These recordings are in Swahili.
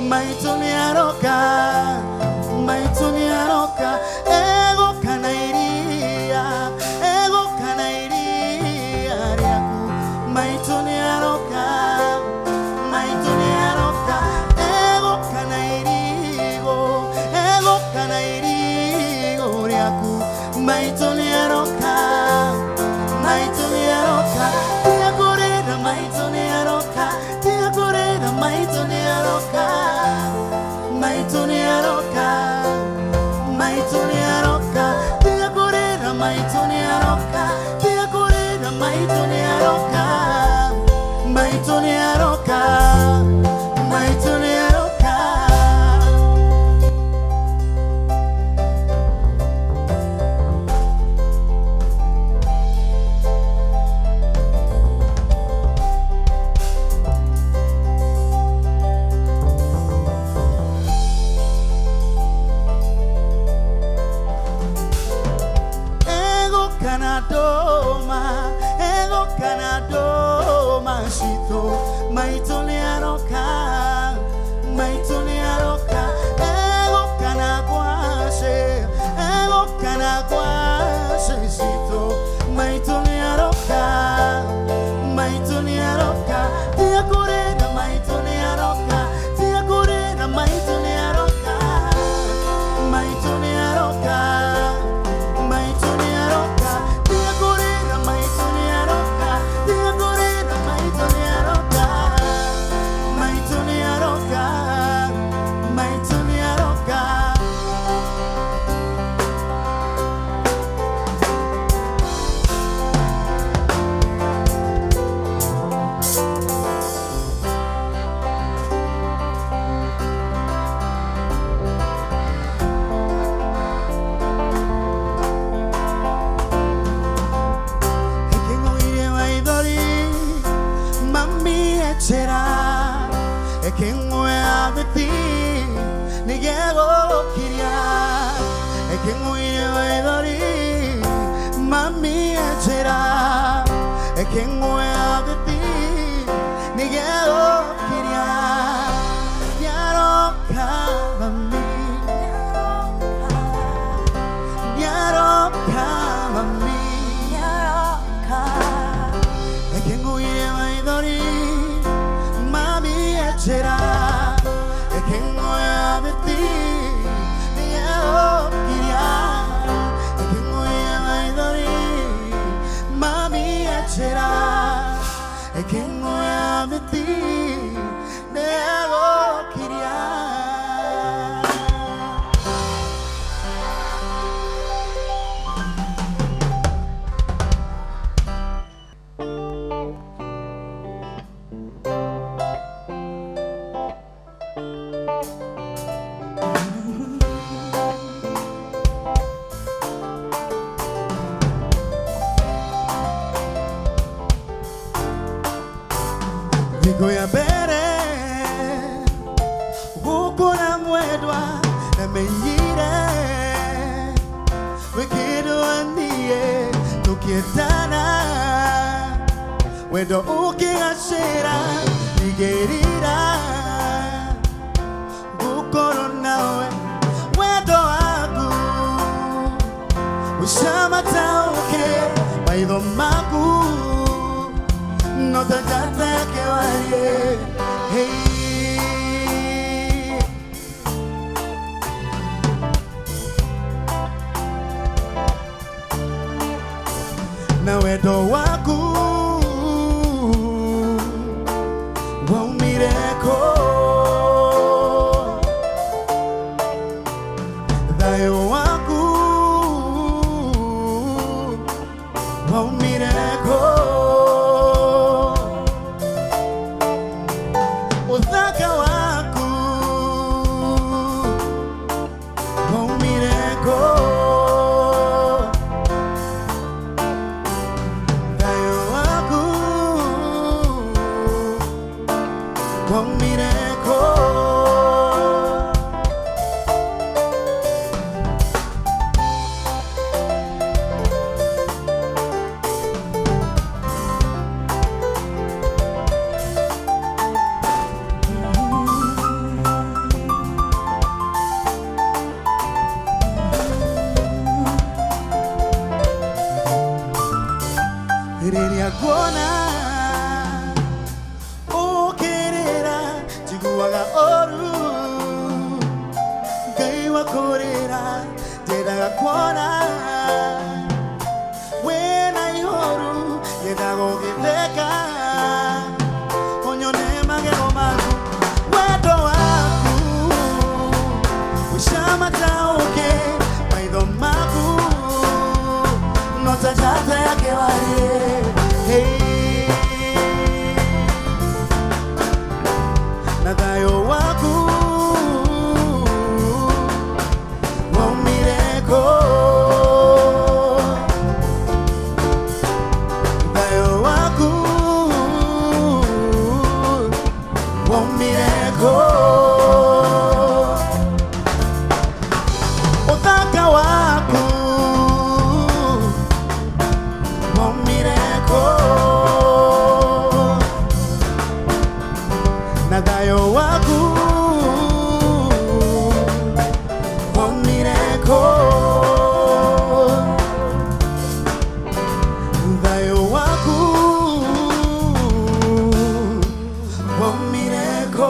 maituniaroka, maituniaroka, ego kanairia riaku, maituniaroka, maituniaroka, ego kanairigo riaku, maituniaroka, maituniaroka, tia correda, maituniaroka, tia correda, maituniaroka, maituniaroka, maituniaroka, tia correda, maituniaroka, tia correda, maituniaroka, maituniaroka, maituniaroka. Ego kanadoma shito, maituniaroka, maituniaroka, ego kanaguashe shito, maituniaroka, maituniaroka, tia correda, maituniaroka, tia correda, maituniaroka, maituniaroka, maituniaroka, tia correda, maituniaroka, tia correda, maituniaroka, maituniaroka, maituniaroka. E che muoia di te, ne llego kiria, e che muoia vai dori, mami echera, e che muoia di te, ne llego kiria, yaroka mami, yaroka mami, yaroka, e che muoia vai dori. Será que no es de ti, ni yo quería, que no es de mami será que no es de ti, ni yo quería. Digo ya bere, uko na mwedwa na menyire, wekido andie tukietana, wedo uki ashera nigerira, ukoro nawe wedo aku, ushamata uke baido maku. No te trate que vaya, hey. Na wedo waku, wa mireko, dayo waku, wa mireko. kuona okerera chiguaga oru gaiwa korera tedaga kuona wena ihoru yedago githeka onyone magego maku wendo waku wishamatauke maitho maku notajata yake wale hey. Na thayo waku wamireko thayo waku wamireko uthaka waku wamireko na thayo waku wamireko thayo waku wamireko.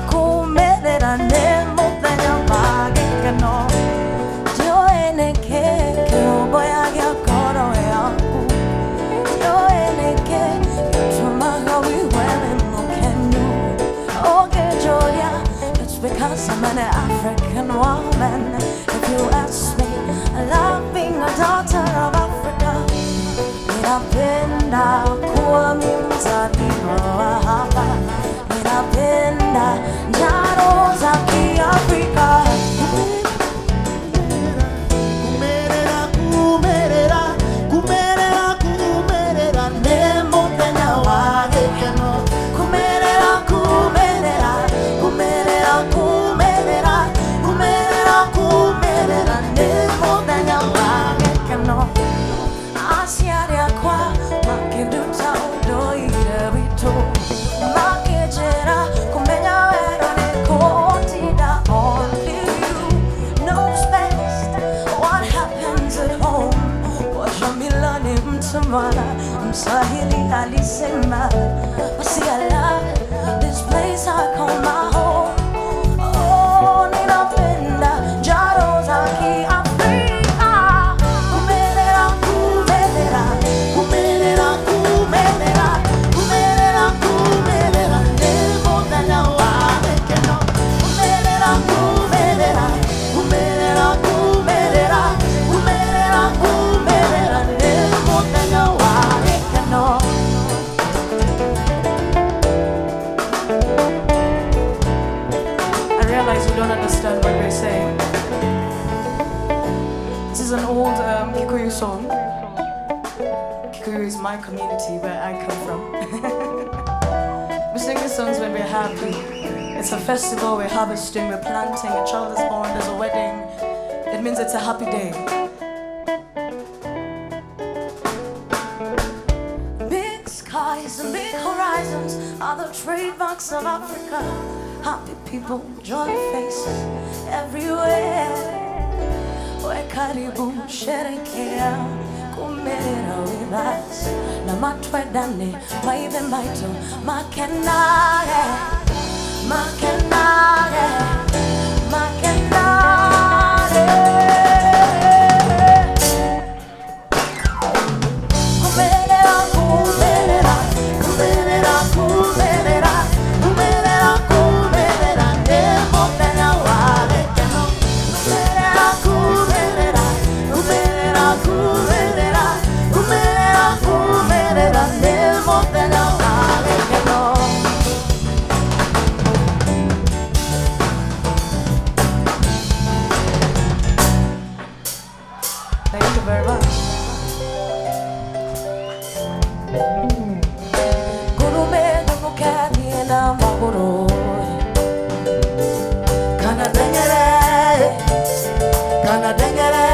Kumerera nemo tenya magekeno Joene ke oboya gya koro yaku Joene ke tumaga we wele mokenu Oge joya it's because I'm an African woman. If you ask me, I love being a daughter of Africa. Ninapenda kuwa mzaliwa wa hapa. Ninapenda njaro za Kiafrika. Kumerera, kumerera, kumerera, kumerera, nemo tenya wagekeno. Kumerera, kumerera, kumerera, kumerera, kumerera, kumerera, nemo tenya wagekeno. Asiaria kwa makiduta udoire wito. Makejera kumenya wero ne kotida only you. No space, what happens at home? Washa milani mtumana, msahili alisema. But see I love this place I call my home. Oh, ninapenda njaro za Kiafrika. Kumerera, kumerera, kumerera, kumerera, kumerera, kumerera, nemo tenya wagekeno. Kumerera, kumerera, kumerera, kumerera, kumerera, kumerera, nemo tenya wagekeno. I realize you don't understand what we're saying. This is an old Kikuyu song. Kikuyu is my community where I come from. We sing these songs when we're happy. It's a festival, we're harvesting, we're planting, a child is born, there's a wedding. It means it's a happy day. Big skies and big horizons are the trademarks of Africa. Happy people, joy faces everywhere. We karibu sherekea kumerera with us. Na matwedane, waive maito, makenare, makenare, makenare. Kumerera, kumerera, kumerera, kumerera, kumerera, kumerera, nemo tenya wagekeno. Kumerera, kumerera, kumerera, kumerera, kumerera, kumerera, nemo tenya wagekeno. Gurume nubu kadina maguro. Kana dengere, kana dengere.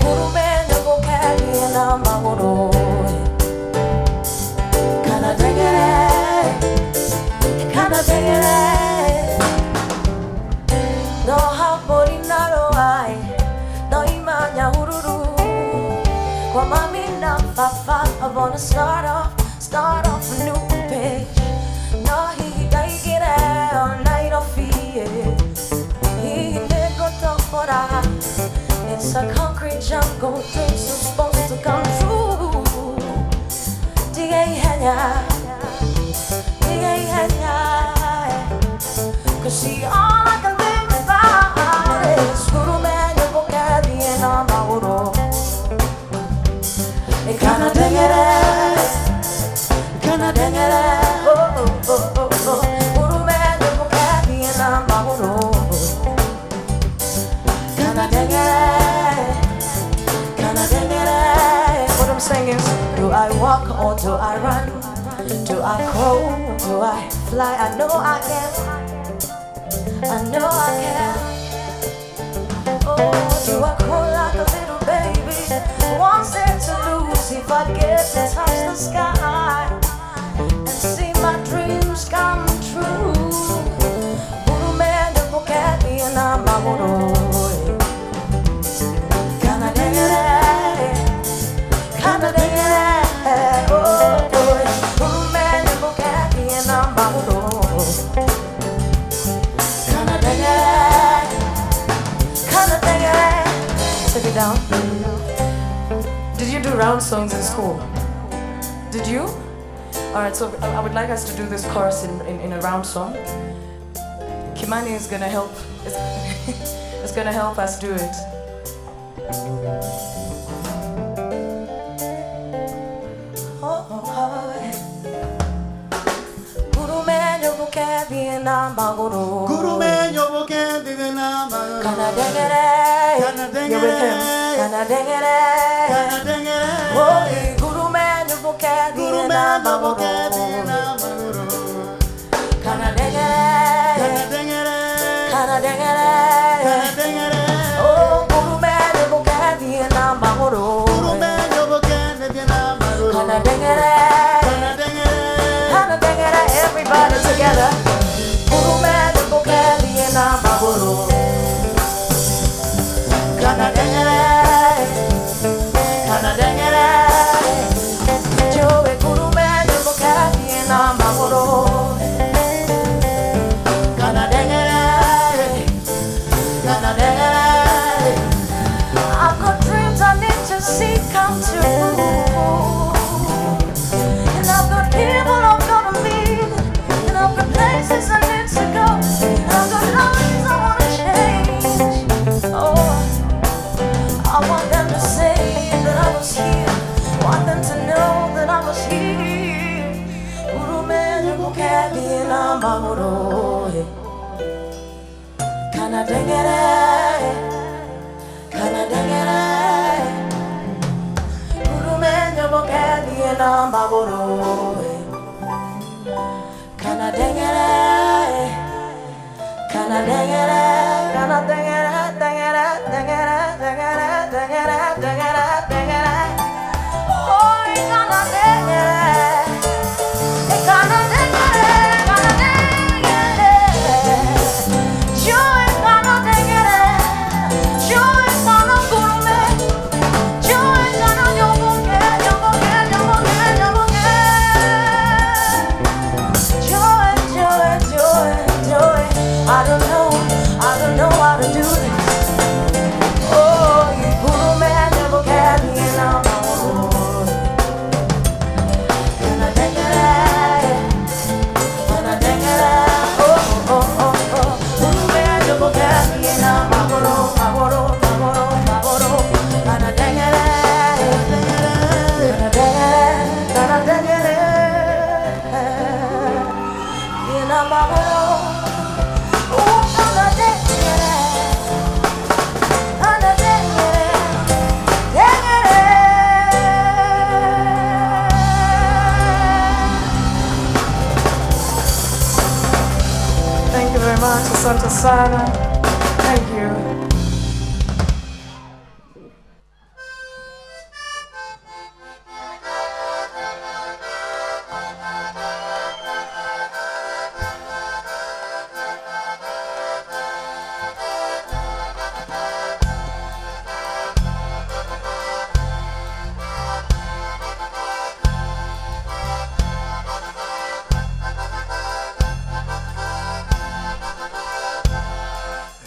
Gurume nubu kadina maguro. Kana dengere, kana dengere. No hapori naro ai, no imanya hururu. Kwa mami na papa, I wanna start off a new page. No he get all night of fear. He never thought for that. It's a concrete jungle, dreams are supposed to come true. Diga hanya, cause she all I can think about is Guru man, your vocabulary and I'm out. Kana dengere, kana dengere, oh oh oh oh oh. Guru man, your vocabulary and I'm out. Kana dengere, kana dengere. What I'm saying is, do I walk or do I run? Do I crawl? Do I fly? I know I can. I know I can. Oh, do I crawl like a little baby? What's there to lose if I get to touch the sky and see my dreams come true? Guru man, the vocabulary and I'm out. Kana dengere, kana dengere, oh oh. Guru man, the vocabulary and I'm out. Kana dengere, kana dengere. Take it down. Did you do round songs in school? Did you? Alright, so I would like us to do this chorus in a round song. Kimani is gonna help. It's gonna help us do it. Guru man, your vocabulary and I'm out. Guru me nyobo kendi na maguro. Kana dengere, Kana dengere. you're with him. Kana dengere, Kana dengere. oh, Guru man, your vocabulary Guru and me I'm nyobo out. kendi na maguro. Kana Kana dengere, dengere. kana dengere, Kana dengere. oh, Guru man, your vocabulary and I'm out. Guru me nyobo kendi na maguro. Kana dengere, Kana dengere. kana dengere, everybody together. Guru man, your vocabulary and I'm out. Kana dengere, kana dengere. Joe Guru man, your vocabulary and I'm out. Kana dengere, kana dengere. I've got dreams I need to see come true, and I've got people I'm gonna meet, and I've got places I need to go, and I've got lives I wanna change. Oh, I want them to say that I was here, want them to know that I was here. Guru man, your vocabulary and I'm out. Kana dengere, kana dengere. Guru man, your vocabulary and I'm out. Kana dengere, kana dengere, kana dengere, dengere, dengere, dengere, dengere, dengere, dengere. Oh, kana dengere, kana dengere, kana dengere. Joy kana dengere, joy kana Guru man, joy kana yoboke, yoboke, yoboke, yoboke. Asante sana. Thank you.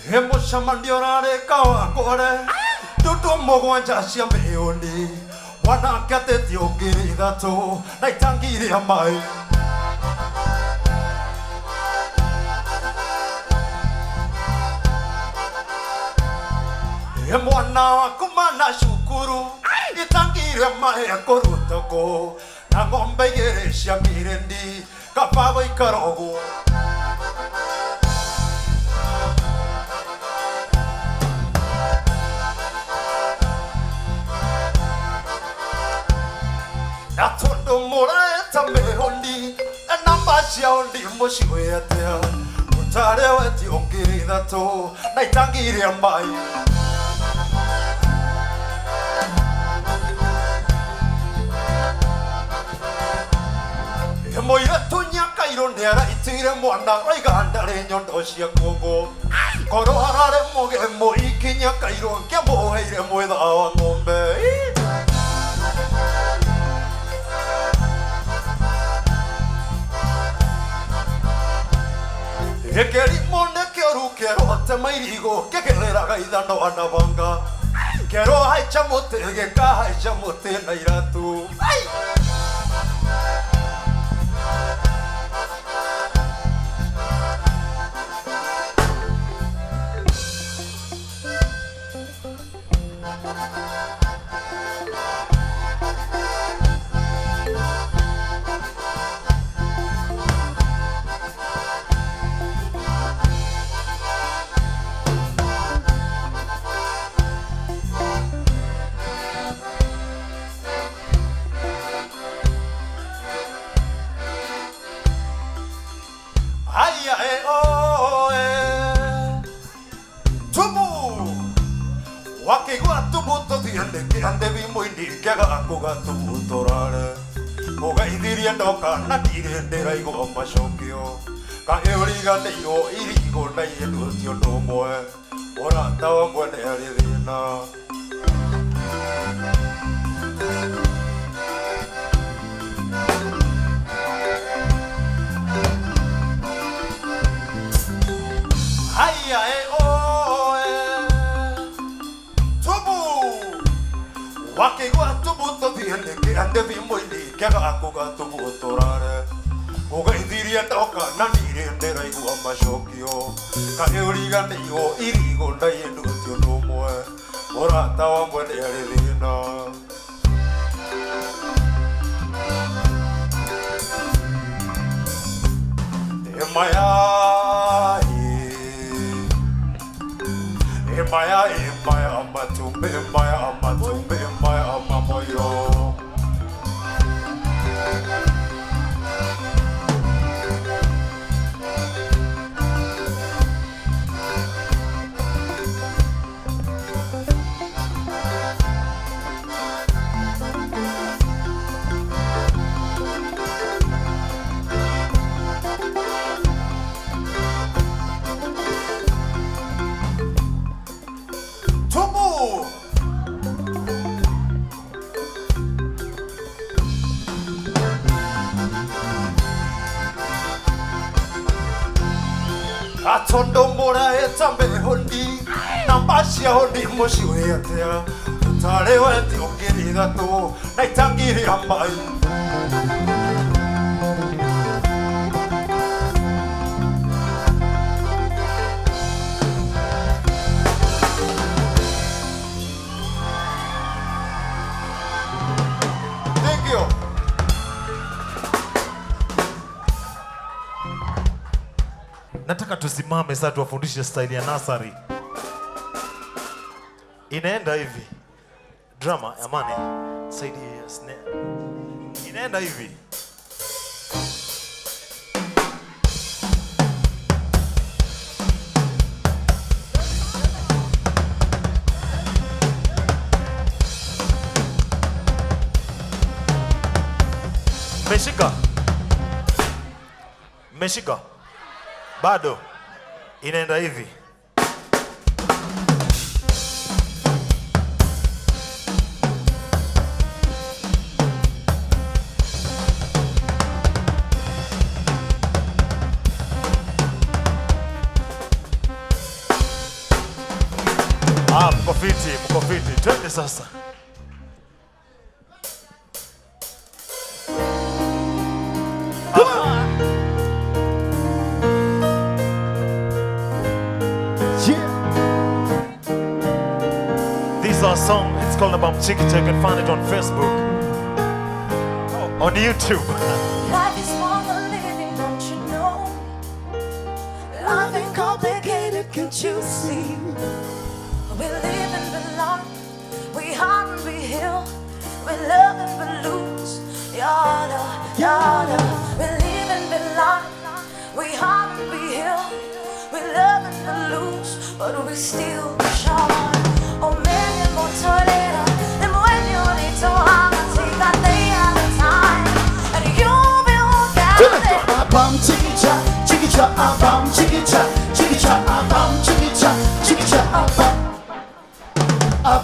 Hemo shamandiorare kawa kore Tutu mogo jashi ameoni Wana kate tiogiri gato Naitangiri amai Hemo wana kumana shukuru Itangiri amai akorutoko Na ngombe gere shamirendi Kapago ikarogo Atondo mora etambe hondi Enambashia hondi moshiwe etea Utare weti ongiri dato Naitangiri ambai Emoire tunyaka ironera itire mwana Raigandare nyondoshia kogo Koro harare moge moikinya kairo Kia moheire mwetha wa ngombe Ekeri monde kero kero te mairigo kekelera gaidano anabanga kero haicha mote geka haicha mote na iratu Wakigwa tubuto diende que ande bimbo indike gakuga tubutorare Oga idiria ndoka na direndera igo mashokio Ka euriga neiro irigo na yedu tio nomwe Ora tawa mwene alidina Haya Wakigwa tubuto diende que ande bimbo indike gakuga tubutorare Oga idiria ndoka na direndera igo mashokio Ka euriga neiro irigo na yedu tio nomwe Ora tawa mwene alidina Emaya amatumbe emaya amamoyo Atondo mora etambe hondi Nambashia hondi moshiwe etea Utare weti ongiri gato Naitangiri ambai Thank you. Nataka tusimame sasa tuwafundishe style ya nasari. Inaenda hivi. Drama, amani. Saidia snare. Inaenda hivi. Meshika. Meshika. Bado. Inaenda hivi. Mko fiti. Twende sasa. This is our song. It's called Abam Chikicha. You can find it on Facebook, on YouTube. Life is for the living, don't you know? Life ain't complicated, can't you see? We live and belong, we harm and we heal, we love and we lose. Yada, yada. We live and belong, we harm and we heal, we love and we lose, but we still shine. Oh man, you're more tornado than when you need to hang and take that day at a time. And you'll be okay. Bum chicka cha, chicka cha, bum chicka cha, chicka cha, bum chicka cha, chicka cha, bum.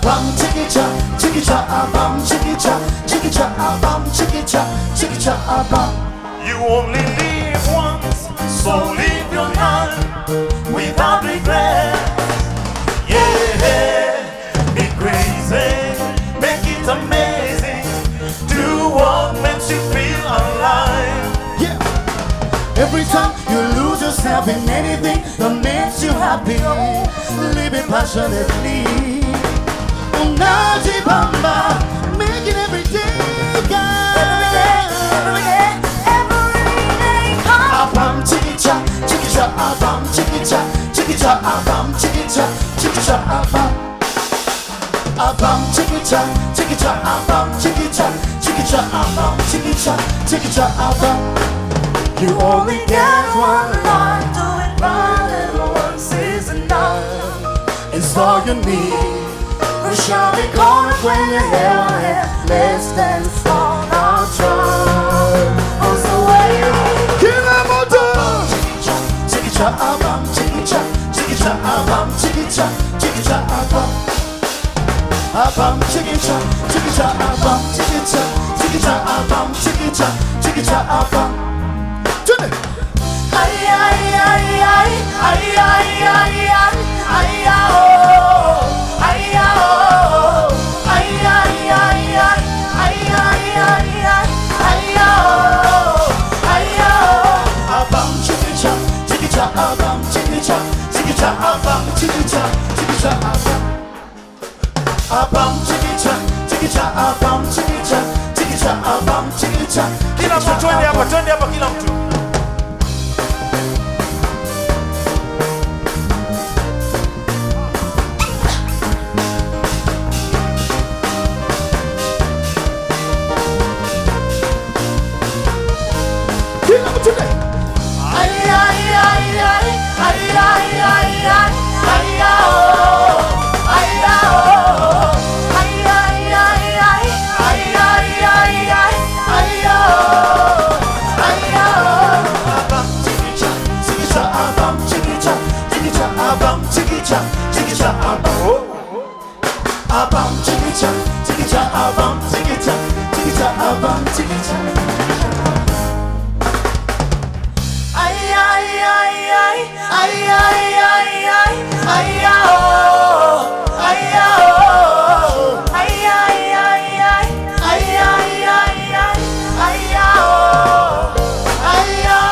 Bum chicka cha, chicka cha, bum chicka cha, chicka cha, bum chicka cha, chicka cha, bum. You only live once, so live your life without regret. Yeah, be crazy, make it amazing. Do what makes you feel alive. Yeah. Every time you lose yourself in anything that makes you happy, live it passionately. Unaji bamba, make it every day, girl. Every day, come. Abam chicka cha, chicka cha, abam chicka cha, chicka cha, abam chicka cha, chicka cha, abam. Abam chicka cha, chicka cha, abam chicka cha, chicka cha, abam chicka cha, chicka cha, abam. You only get one life, do it right and once is enough. It's all you need. We shall be caught when you're here, less than fall I'll try. On the way, Kilomoto. Chicka cha, abam chicka cha, chicka cha, abam chicka cha, chicka cha, abam. Abam chicka cha, chicka cha, abam chicka cha, chicka cha, abam chicka cha, chicka cha, abam. Turn it. ay ay ay ay ay ay ay ay ay oh, ay oh, ay ay ay ay ay ay ay ay oh, ay oh. Abam chicka cha, chicka cha, abam chicka cha, chicka cha, abam chicka cha, chicka cha, abam. Abam chicka cha, chicka cha, abam chicka cha, chicka cha, abam chicka cha. Kila mtu twende hapa kila mtu. Kila mtu twende. Ay ay ay ay ay ay ay ay ay oh, ay oh, ay ay ay ay ay ay ay ay ay oh, ay oh. Abam chicka cha, chicka cha, abam chicka cha, chicka cha, abam chicka cha, chicka cha, abam. Abam chicka cha, chicka cha, abam chicka cha, chicka cha, abam chicka cha. Ay ay ay ay ay ay ay ay ay oh, ay oh, ay ay ay ay ay ay ay ay ay oh, ay oh.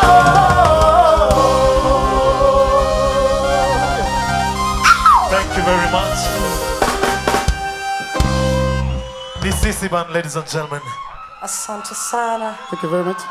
Thank you very much. This is Iban, ladies and gentlemen. Asante sana. Thank you very much.